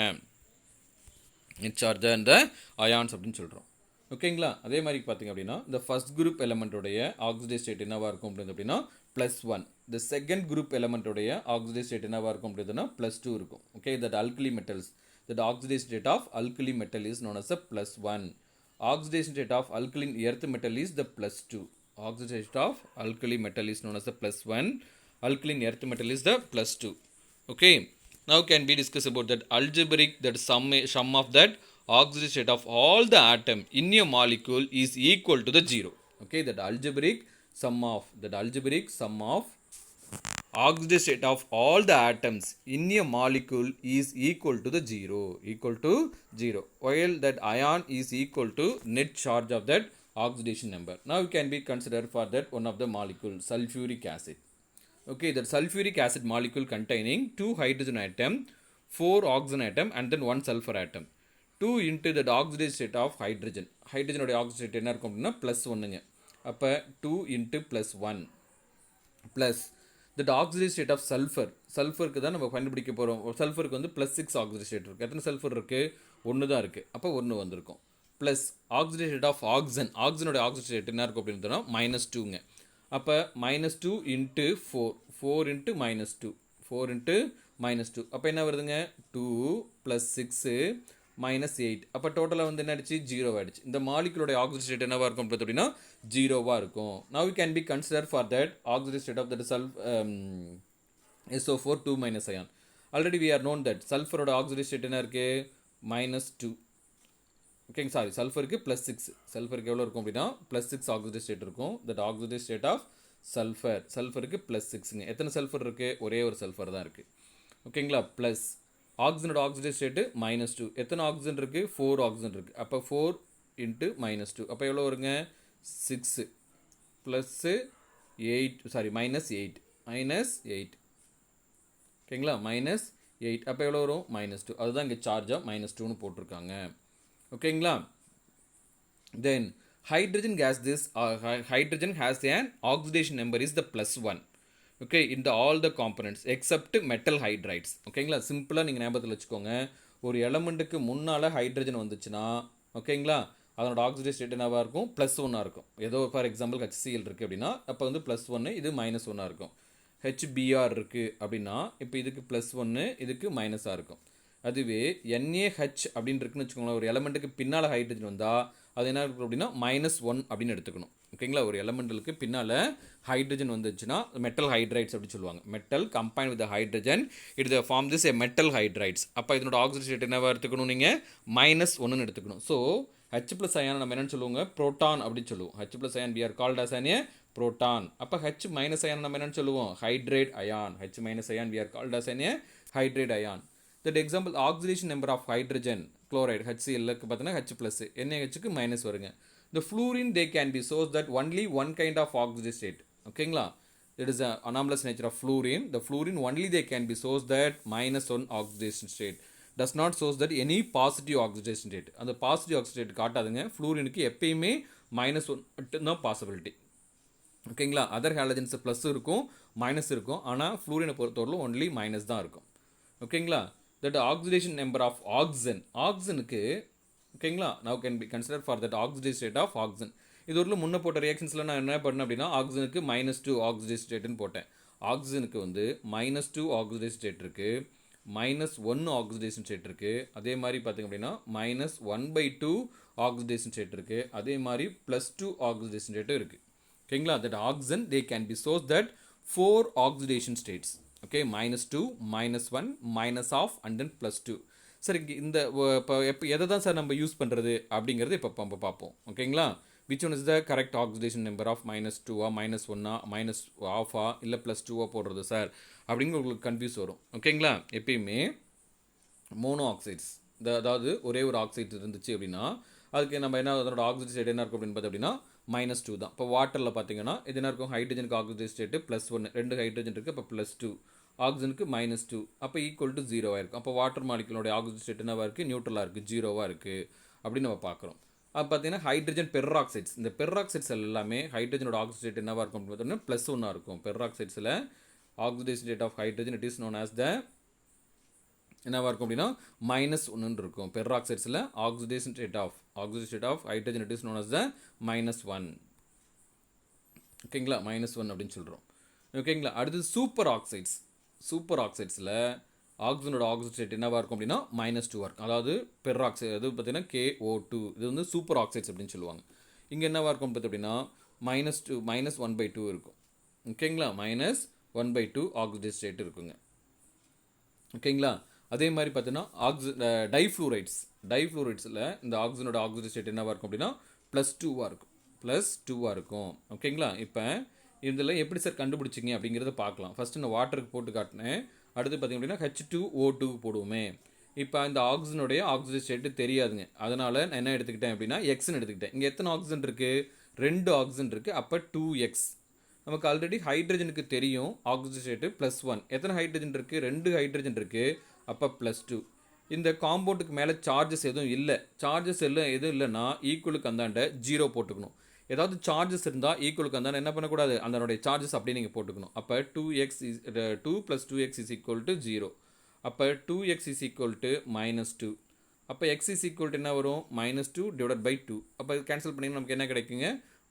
Net charge on the ions அப்படின்னு சொல்கிறோம். ஓகேங்களா? அதே மாதிரி பார்த்திங்க அப்படின்னா இந்த ஃபர்ஸ்ட் குரூப் எலமெண்ட்டோடைய ஆக்சிடேஷன் ஸ்டேட் என்னவாக இருக்கும் அப்படின்னா +1. இந்த செகண்ட் குரூப் எலமெண்ட்டோடைய ஆக்சிடேஷன் ஸ்டேட் என்னவாக இருக்கும் அப்படின்னா +2 இருக்கும். Okay, that alkali metals, that oxidation state of alkali metal is known as a +1. Oxidation state of alkaline earth metal is the +2. Oxidation state of alkali metal is known as a +1. alkaline earth metal is the +2. Okay, now can we discuss about that algebraic, that sum of that oxidation state of all the atom in a molecule is equal to the 0. Okay, that algebraic sum of oxidation state of all the atoms in a molecule is equal to the 0, while that ion is equal to net charge of that oxidation number. Now it can be considered for that one of the molecule, sulfuric acid. Okay, that sulfuric acid molecule containing 2 hydrogen atom, 4 oxygen atom and then 1 sulfur atom. 2 into the oxidation state of hydrogen. Hydrogen oda oxidation state என்ன இருக்கும் அப்படின்னா +1ங்க. அப்போ 2 into +1 plus the oxidation state of sulfur. சல்ஃபருக்கு தான் நம்ம கண்டுபிடிக்க போகிறோம். சல்ஃபருக்கு வந்து +6 oxidation state இருக்குது. எத்தனை சல்ஃபர் இருக்குது? 1 தான் இருக்குது. அப்போ 1 வந்திருக்கும். ப்ளஸ் ஆக்சிடேஷன் ஸ்டேட் ஆஃப் ஆக்சன். ஆக்சனோட ஆக்சிடேஷன் ஸ்டேட் என்ன இருக்கும் அப்படின்னு சொன்னால் -2ங்க. அப்போ -2 into 4. 4 into -2. 4 into -2. அப்போ என்ன வருதுங்க? 2 + 6 -8. அப்போ டோட்டலாக வந்து என்ன ஆயிடுச்சு? 0 ஆயிடுச்சு. இந்த மாலிகுலோட ஆக்சிஜன் ஸ்டேட் என்னவாக இருக்கும் அப்படின்னா 0வாக இருக்கும். Now we can be considered for that oxidation state of that SO4 2- ion. Already we are known that sulfur oda oxidation state என்ன இருக்கு? -2. Okay, sorry, sulfurக்கு +6. sulfurக்கு எவ்வளோ இருக்கும் அப்படின்னா +6 oxidation state இருக்கும். that oxidation state of sulfurக்கு +6ங்க. எத்தனை சல்ஃபர் இருக்குது? ஒரே ஒரு சல்ஃபர் தான் இருக்குது. ஓகேங்களா? ப்ளஸ் ஆக்சிஜனோட ஆக்சிடேஷன் ஸ்டேட்டு -2. எத்தனை ஆக்சிஜன் இருக்குது? 4 ஆக்சிஜன் இருக்குது. அப்போ 4 into -2. அப்போ எவ்வளோ வருங்க? 6 + 8, சாரி -8. ஓகேங்களா? -8. அப்போ எவ்வளோ வரும்? -2. அதுதான் இங்கே சார்ஜாக -2ன்னு போட்டிருக்காங்க. ஓகேங்களா? தென் hydrogen gas, this hydrogen has an oxidation number is the +1. okay, in the all the components except metal hydrides. ஓகேங்களா? சிம்பிளாக நீங்கள் ஞாபகத்தில் வச்சுக்கோங்க. ஒரு எலமெண்ட்டுக்கு முன்னால் ஹைட்ரஜன் வந்துச்சுன்னா ஓகேங்களா, அதனோட ஆக்சிடேஷன் ஸ்டேட் என்னவாக இருக்கும்? +1 இருக்கும். ஏதோ ஃபார் எக்ஸாம்பிள் HCl இருக்குது அப்படின்னா அப்போ வந்து +1, இது -1 இருக்கும். HBr இருக்குது அப்படின்னா இப்போ இதுக்கு +1, இதுக்கு -ஆக இருக்கும். அதுவே NaH அப்படின்னு இருக்குன்னு வச்சுக்கோங்களேன், ஒரு எலமெண்ட்டுக்கு பின்னால் ஹைட்ரஜன் வந்தால் அது என்ன இருக்கும் அப்படின்னா -1 அப்படின்னு எடுத்துக்கணும். ஓகேங்களா? ஒரு எலமெண்ட்டுக்கு பின்னால் ஹைட்ரஜன் வந்துச்சுன்னா மெட்டல் ஹைட்ரைட்ஸ் அப்படின்னு சொல்லுவாங்க. Metal combine with hydrogen it the form this a metal hydrides. அப்போ இதனோட ஆக்சிஜன் ஸ்டேட் என்னவாக எடுத்துக்கணும்? நீங்கள் -1ன்னு எடுத்துக்கணும். ஸோ H+ அயான் நம்ம என்னென்னு சொல்லுவோங்க? புரோட்டான் அப்படின்னு சொல்லுவோம். H+ ion we are called as a proton. அப்போ H- அயான் நம்ம என்னென்னு சொல்லுவோம்? Hydrate ion. H- ion we are called as a hydrate ion. that example oxidation number of hydrogen chloride HCl க்கு பார்த்தீங்கன்னா H+, NaHக்கு - வருங்க. the fluorine they can be sourced that only one kind of oxidation state. ஓகேங்களா? it is a anomalous nature of fluorine. the fluorine only they can be sourced that -1 oxidation state, does not source that any positive oxidation state. அந்த positive oxidation state காட்டாதுங்க. ஃப்ளூரினுக்கு எப்பயுமே -1 மட்டும்தான் possibility. ஓகேங்களா? Other halogens plus இருக்கும், minus இருக்கும். ஆனால் ஃப்ளூரினை பொறுத்தவரையிலும் only minus தான் இருக்கும். ஓகேங்களா? that oxidation number of ஆக்சனுக்கு ஓகேங்களா now can be considered for that oxidation state of oxygen. இது ஒரு முன்ன போட்ட ரியாக்ஷன்ஸில் நான் என்ன பண்ணேன் அப்படின்னா ஆக்சிஜனுக்கு -2 ஆக்சிடேஷன் ஸ்டேட்டுன்னு போட்டேன். ஆக்சிஜனுக்கு வந்து -2 ஆக்சிடேஷன் ஸ்டேட் இருக்குது, -1 ஆக்சிடேஷன் ஸ்டேட் இருக்குது. அதே மாதிரி பார்த்திங்க அப்படின்னா -1/2 ஆக்சிடேஷன் ஸ்டேட் இருக்குது. அதே மாதிரி +2 ஆக்சிடேஷன் ஸ்டேட்டும் இருக்குது. ஓகேங்களா? that oxygen they can be sourced that 4 oxidation states. okay, -2, -1, -1 and then +2. சரி, இந்த இப்போ எதை தான் சார் நம்ம யூஸ் பண்ணுறது அப்படிங்கிறது இப்போ நம்ம பார்ப்போம். ஓகேங்களா? Which one is the correct oxidation number of -2 -1 -1 இல்லை +2 போடுறது சார் அப்படிங்கிற உங்களுக்கு கன்ஃபியூஸ் வரும். ஓகேங்களா? எப்பயுமே மோனோ ஆக்சைட்ஸ், அதாவது ஒரே ஒரு ஆக்சைடு இருந்துச்சு அப்படின்னா அதுக்கு நம்ம என்ன அதனோட ஆக்சிஜன் ஸ்டேட் என்ன இருக்கும் அப்படின்னு பார்த்தோம் அப்படின்னா -2 தான். இப்போ வாட்டரில் பார்த்தீங்கன்னா இது என்ன இருக்கும்? ஹைட்ரஜனுக்கு ஆக்சிஜன் ஸ்டேட்டு +1, 2 ஹைட்ரஜன் இருக்குது. இப்போ +2, ஆக்சிஜனுக்கு -2, அப்போ ஈக்குவல் டு 0 இருக்கும். அப்போ வாட்டர் மாலிகுலோட ஆக்சிஜன் ஸ்டேட் என்னவாக இருக்குது? நியூட்ரலாக இருக்குது, 0 இருக்குது அப்படின்னு நம்ம பார்க்குறோம். அப்போ பார்த்தீங்கன்னா ஹைட்ரஜன் பெர்ராக்சைட்ஸ், இந்த பெர்ராக்சைட்ஸ் எல்லாமே ஹைட்ரஜனோட ஆக்சிஜன் ஸ்டேட் என்னவாக இருக்கும் அப்படின்னு பார்த்தோம்னா +1 இருக்கும். பெர்ராக்சைட்ஸில் oxidation state of hydrogen it is known as the என்னவாக இருக்கும் அப்படின்னா -1 இருக்கும். பெர்ராக்சைட்ஸில் oxidation state of hydrogen it is known as the -1. ஓகேங்களா? -1 அப்படின்னு சொல்கிறோம். ஓகேங்களா? அடுத்து சூப்பர் ஆக்சைட்ஸில் ஆக்சிஜனோட ஆக்சிஜன் ஸ்டேட் என்னவாக இருக்கும் அப்படின்னா -2 இருக்கும். அதாவது பெர்ராக்சைடு அது பார்த்தீங்கன்னா KO2, இது வந்து சூப்பர் ஆக்சைட்ஸ் அப்படின்னு சொல்லுவாங்க. இங்கே என்னவாக இருக்கும் பார்த்து அப்படின்னா -1/2 இருக்கும். ஓகேங்களா? 1/2 ஆக்சிடைஸ் ஸ்டேட் இருக்குங்க. ஓகேங்களா? அதே மாதிரி பார்த்தீங்கன்னா டைஃப்ளூரைட்ஸில் இந்த ஆக்சிஜனோட ஆக்சிடைஸ் ஸ்டேட் என்னவாக இருக்கும் அப்படின்னா +2 இருக்கும். ஓகேங்களா? இப்போ இதில் எப்படி சார் கண்டுபிடிச்சிங்க அப்படிங்கிறத பார்க்கலாம். ஃபஸ்ட்டு நான் வாட்டருக்கு போட்டு காட்டினேன். அடுத்து பார்த்திங்க அப்படின்னா H2O2 போடுவோமே. இப்போ இந்த ஆக்சிஜனுடைய ஆக்சிடைஸ் ஸ்டேட்டு தெரியாதுங்க. அதனால் நான் என்ன எடுத்துக்கிட்டேன் அப்படின்னா எக்ஸ்ன்னு எடுத்துக்கிட்டேன். இங்கே எத்தனை ஆக்சிஜன் இருக்குது? 2 ஆக்சிஜன் இருக்குது. அப்போ 2x. நமக்கு ஆல்ரெடி ஹைட்ரஜனுக்கு தெரியும் ஆக்சிஜன் ஸ்டேட்டு +1. எத்தனை ஹைட்ரஜன் இருக்குது? 2 ஹைட்ரஜன் இருக்குது. அப்போ +2. இந்த காம்பவுண்டுக்கு மேலே சார்ஜஸ் எதுவும் இல்லை. சார்ஜஸ் எதுவும் இல்லைன்னா ஈக்குவலுக்கு அந்தாண்ட 0 போட்டுக்கணும். ஏதாவது சார்ஜஸ் இருந்தால் ஈக்குவலுக்கு அந்தாண்ட என்ன பண்ணக்கூடாது? அதனுடைய சார்ஜஸ் அப்படியே நீங்கள் போட்டுக்கணும். அப்போ 2 + 2x = 0. அப்போ 2x = -2. அப்போ x = என்ன வரும்? -2 / 2. அப்போ கேன்சல் பண்ணிங்கன்னா நமக்கு என்ன கிடைக்குங்க?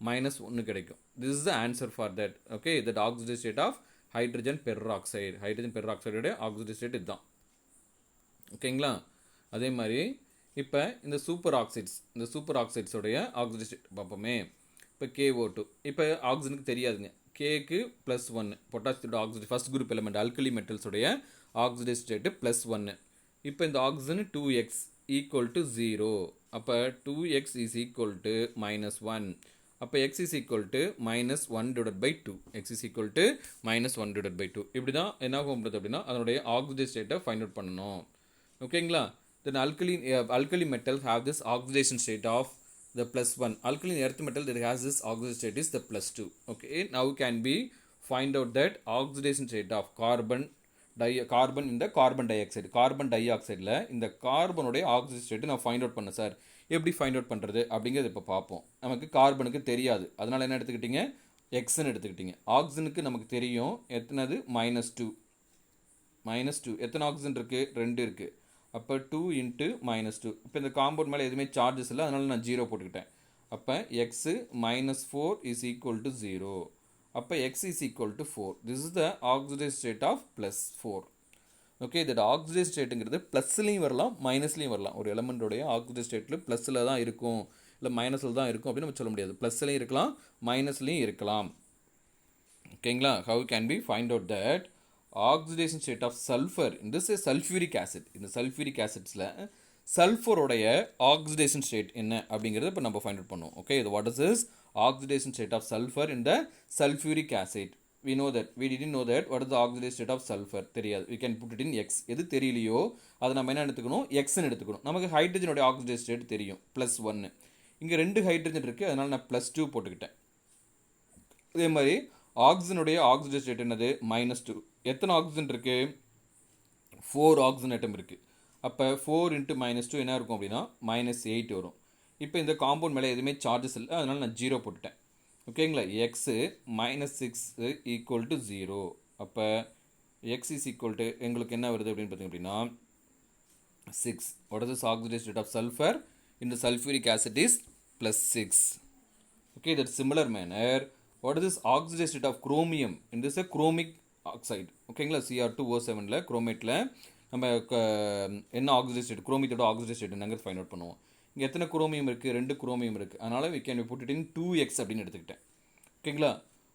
-1 கிடைக்கும். This is the answer for that. Okay, that oxidation state of hydrogen peroxide. Hydrogen பெராக்சைடோட ஆக்சிடைஸ் ஸ்டேட் இதுதான். ஓகேங்களா? அதே மாதிரி இப்போ இந்த சூப்பர் ஆக்சைட்ஸோடைய ஆக்சிடைஸ் ஸ்டேட் பார்ப்போமே. இப்போ KO2. இப்போ ஆக்சிஜனுக்கு தெரியாதுங்க. கேக்கு +1. பொட்டாசியத்தோட oxidise first group element alkali மெட்டல்ஸோடைய ஆக்சிடைஸ் ஸ்டேட்டு +1. இப்போ இந்த ஆக்சிஜன் 2x = 0. அப்போ 2x = -1. அப்போ x = -1/2. x = -1/2. இப்படி தான் என்ன ஆகும் அப்படின்னா அதனுடைய ஆக்சிடைஸ் ஸ்டேட்டை ஃபைண்ட் அவுட் பண்ணணும். ஓகேங்களா? Then alkali metals have this oxidation state of the +1. Alkaline earth metal that has this oxidation state is the +2. Okay, now can be find out that oxidation state of carbon இந்த carbon டை-ஆக்சைடில் இந்த கார்பனுடைய oxidise state நான் find out பண்ணேன் sir. எப்படி find out பண்ணுறது அப்படிங்கிறது இப்போ பார்ப்போம். நமக்கு கார்பனுக்கு தெரியாது. அதனால் என்ன எடுத்துக்கிட்டீங்க? எக்ஸ்ன்னு எடுத்துக்கிட்டீங்க. ஆக்சிஜனுக்கு நமக்கு தெரியும். எத்தனது? -2. எத்தனை ஆக்சிஜன் இருக்குது? 2 இருக்குது. அப்போ 2 × -2. இப்போ இந்த காம்பவுண்ட் மேலே எதுவுமே சார்ஜஸ் இல்லை. அதனால் நான் 0 போட்டுக்கிட்டேன். அப்போ x -4 = 0. அப்போ x = 4. This is the oxidation state of +4. Okay, இதோட ஆக்சிடைஸ் ஸ்டேட்டுங்கிறது ப்ளஸ்லையும் வரலாம் மைனஸ்லையும் வரலாம். ஒரு எலமெண்ட்டோடைய ஆக்சிடைஸ் ஸ்டேட்டில் ப்ளஸில் தான் இருக்கும் இல்லை மைனஸில் தான் இருக்கும் அப்படின்னு நம்ம சொல்ல முடியாது. ப்ளஸ்லையும் இருக்கலாம் மைனஸ்லையும் இருக்கலாம். ஓகேங்களா? How can be find out that oxidation state of sulphur in this sulphuric acid. இந்த சல்ஃபியூரிக் ஆசிட்ஸில் சல்ஃபருடைய ஆக்சிடேஷன் ஸ்டேட் என்ன அப்படிங்கிறத இப்போ நம்ம ஃபைண்ட் அவுட் பண்ணுவோம். ஓகே, இது what is this oxidation state of sulfur in the sulfuric acid. We didn't know that what is the oxidation state of sulfur தெரியாது. We can put it in x. எது தெரியலையோ அதை நம்ம என்ன எடுத்துக்கணும்? xன்னு எடுத்துக்கணும். நமக்கு ஹைட்ரஜனுடைய ஆக்சிடைஸ் ஸ்டேட் தெரியும் +1. இங்கே 2 ஹைட்ரஜன் இருக்குது. அதனால் நான் +2 போட்டுக்கிட்டேன். அதே மாதிரி ஆக்சிஜனுடைய ஆக்சிடைஸ் ஸ்டேட் என்னது? -2. எத்தனை ஆக்சிஜன் இருக்குது? 4 ஆக்சிஜன் ஆட்டம் இருக்குது. அப்போ 4 × -2 என்ன இருக்கும் அப்படின்னா -8 வரும். இப்போ இந்த காம்பவுண்ட் மேலே எதுவுமே சார்ஜஸ் இல்லை. அதனால் நான் 0 போட்டுட்டேன். ஓகேங்களா? x -6 = 0. அப்போ x = எங்களுக்கு என்ன வருது அப்படின்னு பார்த்தீங்க அப்படின்னா 6. What is the oxidation state of sulfur in the sulfuric acid is +6. Okay, that similar manner what is this oxidation state of chromium in this chromic oxide. ஓகேங்களா? Cr2O7ல குரோமேட்டில் நம்ம என்ன ஆக்சிடைஸ் ஸ்டேட் குரோமியத்தோட ஆக்சிடைஸ் ஸ்டேட் என்னங்கிறது find out பண்ணுவோம். இங்கே எத்தனை chromium இருக்குது? 2 chromium இருக்குது. அதனால் we can put it in 2x அப்படின்னு எடுத்துக்கிட்டேன். ஓகேங்களா?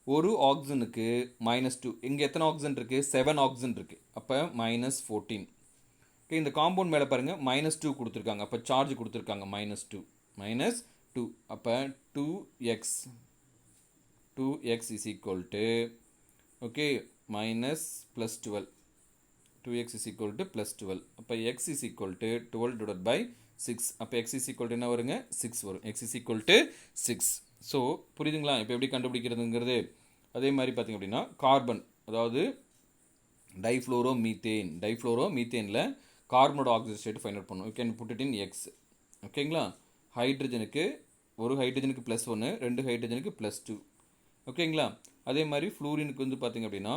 ஒரு ஆக்சிஜனுக்கு -2. இங்கே எத்தனை ஆக்சிஜன் இருக்குது? 7 ஆக்சிஜன் இருக்குது. அப்போ -14. ஓகே, இந்த காம்பவுண்ட் மேலே பாருங்கள் -2 கொடுத்துருக்காங்க. அப்போ சார்ஜ் கொடுத்துருக்காங்க -2. அப்போ 2x = ஓகே -+12. 2x = +12. அப்போ x = 12/6. அப்போ x = என்ன வருங்க? 6 வரும். x = 6. ஸோ புரியுதுங்களா? இப்போ எப்படி கண்டுபிடிக்கிறதுங்கிறது? அதே மாதிரி பார்த்திங்க அப்படின்னா கார்பன், அதாவது டைஃப்ளோரோ மீத்தேனில் கார்பனோட ஆக்சிடைஸ் ஸ்டேட் ஃபைண்ட் அவுட் பண்ணும். You can put it in x. ஓகேங்களா? ஹைட்ரஜனுக்கு ஒரு ஹைட்ரஜனுக்கு +1, 2 ஹைட்ரஜனுக்கு +2. ஓகேங்களா? அதே மாதிரி ஃப்ளூரினுக்கு வந்து பார்த்திங்க அப்படின்னா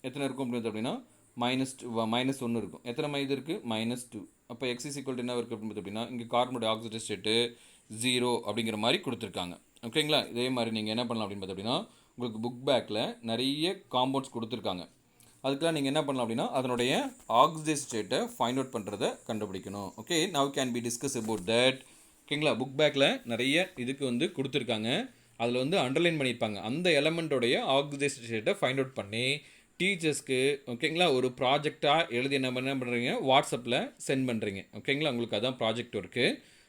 எத்தனை இருக்கும் அப்படின்னா -1 இருக்கும். எத்தனை இது இருக்குது? -2. அப்போ x = என்ன இருக்குது அப்படின்னு அப்படின்னா இங்கே கார்பனோட ஆக்சிடைஸ் ஸ்டேட்டு 0 அப்படிங்கிற மாதிரி கொடுத்துருக்காங்க. ஓகேங்களா? இதே மாதிரி நீங்கள் என்ன பண்ணலாம் அப்படின்னு அப்படின்னா உங்களுக்கு புக் பேக்கில் நிறைய காம்பவுண்ட்ஸ் கொடுத்துருக்காங்க. அதுக்கெலாம் நீங்கள் என்ன பண்ணலாம் அப்படின்னா அதனுடைய ஆக்சிடைஸ் ஸ்டேட்டை ஃபைண்ட் அவுட் பண்ணுறதை கண்டுபிடிக்கணும். Okay, now can be discuss about that. ஓகேங்களா? புக் பேக்கில் நிறைய இதுக்கு வந்து கொடுத்துருக்காங்க. அதில் வந்து அண்டர்லைன் பண்ணியிருப்பாங்க. அந்த எலமெண்ட்டோடைய ஆக்சிடைஸ்டு ஸ்டேட்டை ஃபைண்ட் அவுட் பண்ணி டீச்சர்ஸ்க்கு ஓகேங்களா ஒரு ப்ராஜெக்டாக எழுதி என்ன பண்ணுறீங்க வாட்ஸ்அப்பில் சென்ட் பண்ணுறீங்க. ஓகேங்களா, உங்களுக்கு அதான் ப்ராஜெக்ட் ஒர்க்கு.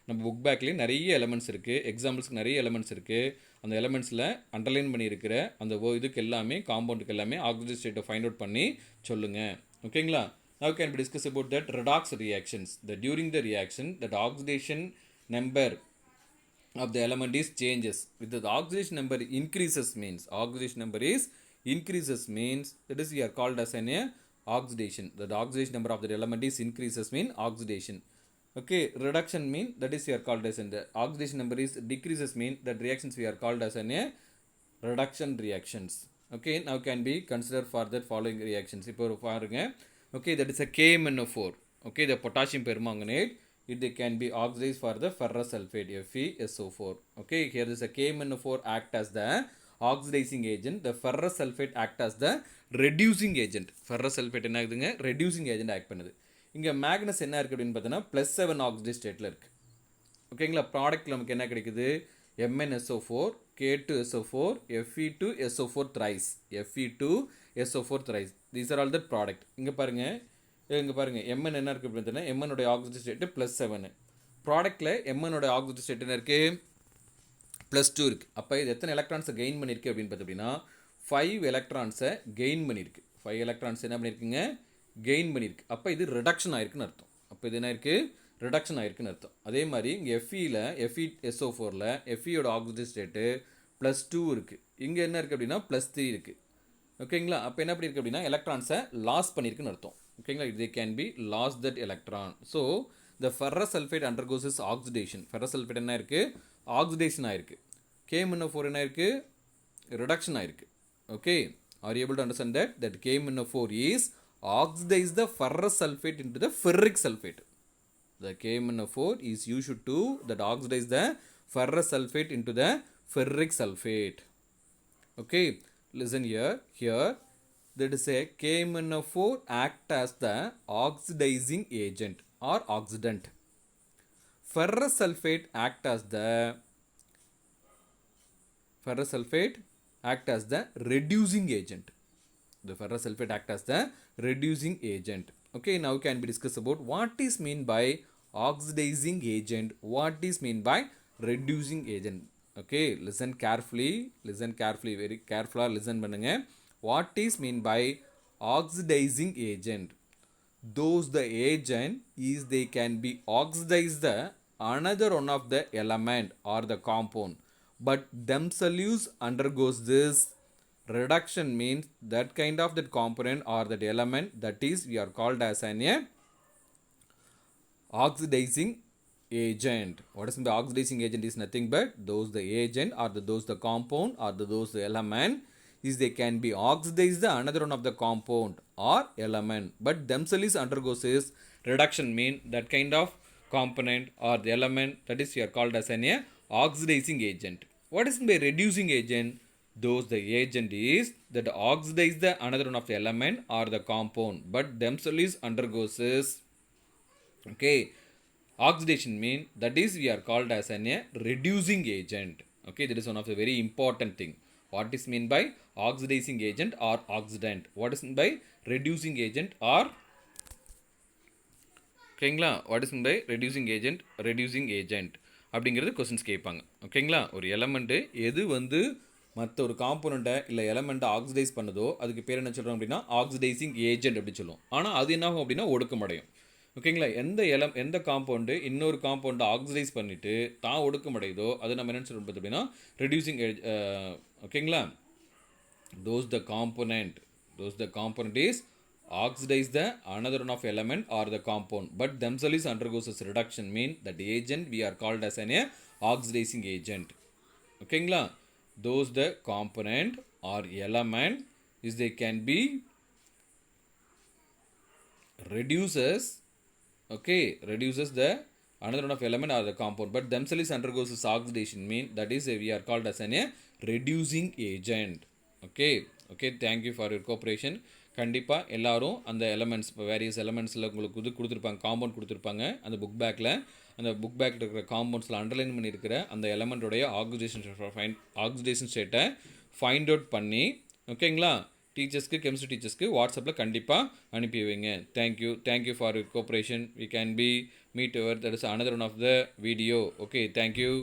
நம்ம புக் பேக்லேயே நிறைய எலமெண்ட்ஸ் இருக்குது, எக்ஸாம்பிள்ஸ்க்கு நிறைய எலமெண்ட்ஸ் இருக்குது. அந்த எலமெண்ட்ஸில் அண்டர்லைன் பண்ணியிருக்கிற அந்த இதுக்கு எல்லாமே காம்பவுண்டுக்கு எல்லாமே ஆக்சிடைஸ்டு ஸ்டேட்டை ஃபைண்ட் அவுட் பண்ணி சொல்லுங்கள். ஓகேங்களா. Now can we discuss about that redox reactions. That during the reaction, that oxidation number of the element is changes. With the oxidation number increases means that is we are called as an oxidation. The oxidation number of the element is increases mean oxidation. Okay, reduction mean that is we are called as an the oxidation number is decreases mean that reactions we are called as an reduction reactions. Okay, now can be consider for that following reactions. இப்போ பாருங்க. Okay, that is a KMnO4. Okay, the potassium permanganate, it can be oxidized for the ferrous sulfate FeSO4. Okay, here is a KMnO4 act as the oxidizing agent. The ferrous sulfate act as the reducing agent. Ferrous sulfate என்ன ஆகுதுங்க, reducing agent act பண்ணுது. இங்கே Magnus என்ன இருக்குது அப்படின்னு பார்த்தோன்னா +7 oxidise ஸ்டேட்டில் இருக்குது. ஓகேங்களா, ப்ராடக்ட் நமக்கு என்ன கிடைக்குது, MnSO4, K2SO4, Fe2SO4 thrice, Fe2SO4 thrice. These are all the product. இங்கே பாருங்கள் Mn என்ன இருக்குது அப்படின்னு பார்த்தீங்கன்னா Mn oxidise state +7. ப்ராடக்ட்டில் Mn oxidise state என்ன இருக்குது, +2 இருக்குது. அப்போ இது எத்தனை எலக்ட்ரான்ஸை கெயின் பண்ணியிருக்கு அப்படின்னு பார்த்தீங்கன்னா 5 எலக்ட்ரான்ஸை கெயின் பண்ணியிருக்கு. 5 எலக்ட்ரான்ஸ் என்ன பண்ணியிருக்குங்க, கெயின் பண்ணியிருக்கு. அப்போ இது ரிடக்ஷன் ஆயிருக்குன்னு அர்த்தம். அப்போ இது என்ன இருக்குது, ரிடக்ஷன் ஆயிருக்குன்னு அர்த்தம். அதே மாதிரி இங்கே FeSO4ல் Feயோட ஆக்சிடைஸ் ஸ்டேட்டு +2 இருக்குது. இங்கே என்ன இருக்குது அப்படின்னா +3 இருக்குது. ஓகேங்களா, அப்போ என்ன பண்ணியிருக்கு அப்படின்னா எலக்ட்ரான்ஸை லாஸ் பண்ணியிருக்குன்னு அர்த்தம். ஓகேங்களா, இது can be loss that electron. So the ferrous sulphate undergoes is oxidation. Ferrous sulphate என்ன இருக்குது, ஆக்சிடேஷன் ஆயிருக்கு. KMnO4 என்ன இருக்குது, ரிடக்ஷன் ஆயிருக்கு. Okay, are you able to understand that KMnO4 is oxidize the ferrous sulfate into the ferric sulfate. The KMnO4 is used to that oxidize the ferrous sulfate into the ferric sulfate. Okay, listen here. That is a KMnO4 act as the oxidizing agent or oxidant. Ferrous sulfate act as the reducing agent. The ferrous sulfate act as the reducing agent. Okay, now can be discussed about what is mean by oxidizing agent, what is mean by reducing agent. Okay, listen carefully, very carefully listen பண்ணுங்க. What is mean by oxidizing agent? Those the agent is they can be oxidize the another one of the element or the compound, but themselves undergoes this reduction means that kind of that component or that element that is we are called as an oxidizing agent. What is the oxidizing agent is nothing but those the agent or those the compound or those the element is they can be oxidized the another one of the compound or element, but themselves undergoes is reduction mean that kind of component or the element that is we are called as an oxidizing agent. What is by reducing agent? Those the agent is that oxidize the another one of the element or the compound, but themselves undergoes is okay oxidation mean that is we are called as an reducing agent. Okay, that is one of the very important thing. What is mean by oxidizing agent or oxidant? What is mean by reducing agent or ஓகேங்களா, what is mean by reducing agent அப்படிங்கிறது questions கேட்பாங்க. ஓகேங்களா, ஒரு element எது வந்து மற்ற ஒரு காம்போனண்ட்டை இல்லை எலமெண்ட்டை ஆக்சிடைஸ் பண்ணுதோ அதுக்கு பேர் என்ன சொல்கிறோம் அப்படின்னா ஆக்சிடைசிங் ஏஜென்ட் அப்படி சொல்லுவோம். ஆனால் அது என்ன ஆகும் அப்படின்னா ஒடுக்கமடையும். ஓகேங்களா, எந்த காம்பவுண்டு இன்னொரு காம்பவுண்டை ஆக்சிடைஸ் பண்ணிவிட்டு தான் ஒடுக்கமடையுதோ அது நம்ம என்ன சொல்கிறோம் அப்படின்னா ரெடியூசிங் ஓகேங்களா. those the component is oxidize the another one of element or the compound, but themselves undergoes as reduction mean that agent we are called as an oxidizing agent. ஓகேங்களா, those the component or element is they can be reduces the another one of element or the compound, but themselves undergoes as oxidation mean that is we are called as an reducing agent. okay, thank you for your cooperation. கண்டிப்பாக எல்லோரும் அந்த elements இப்போ various எலமெண்ட்ஸில் உங்களுக்கு இது கொடுத்துருப்பாங்க, compound கொடுத்துருப்பாங்க அந்த book பேக்கில். அந்த புக் பேக்கில் இருக்கிற காம்பவுண்ட்ஸில் அண்டர்லைன் பண்ணியிருக்கிற அந்த எலமெண்ட்டோடைய ஆக்சிடேஷன் ஸ்டேட்டை ஃபைண்ட் அவுட் பண்ணி ஓகேங்களா டீச்சர்ஸ்க்கு கெமிஸ்ட்ரி டீச்சர்ஸ்க்கு வாட்ஸ்அப்பில் கண்டிப்பாக அனுப்பி வைங்க. Thank you for cooperation. We can be meet over that is another one of the video. Okay, thank you.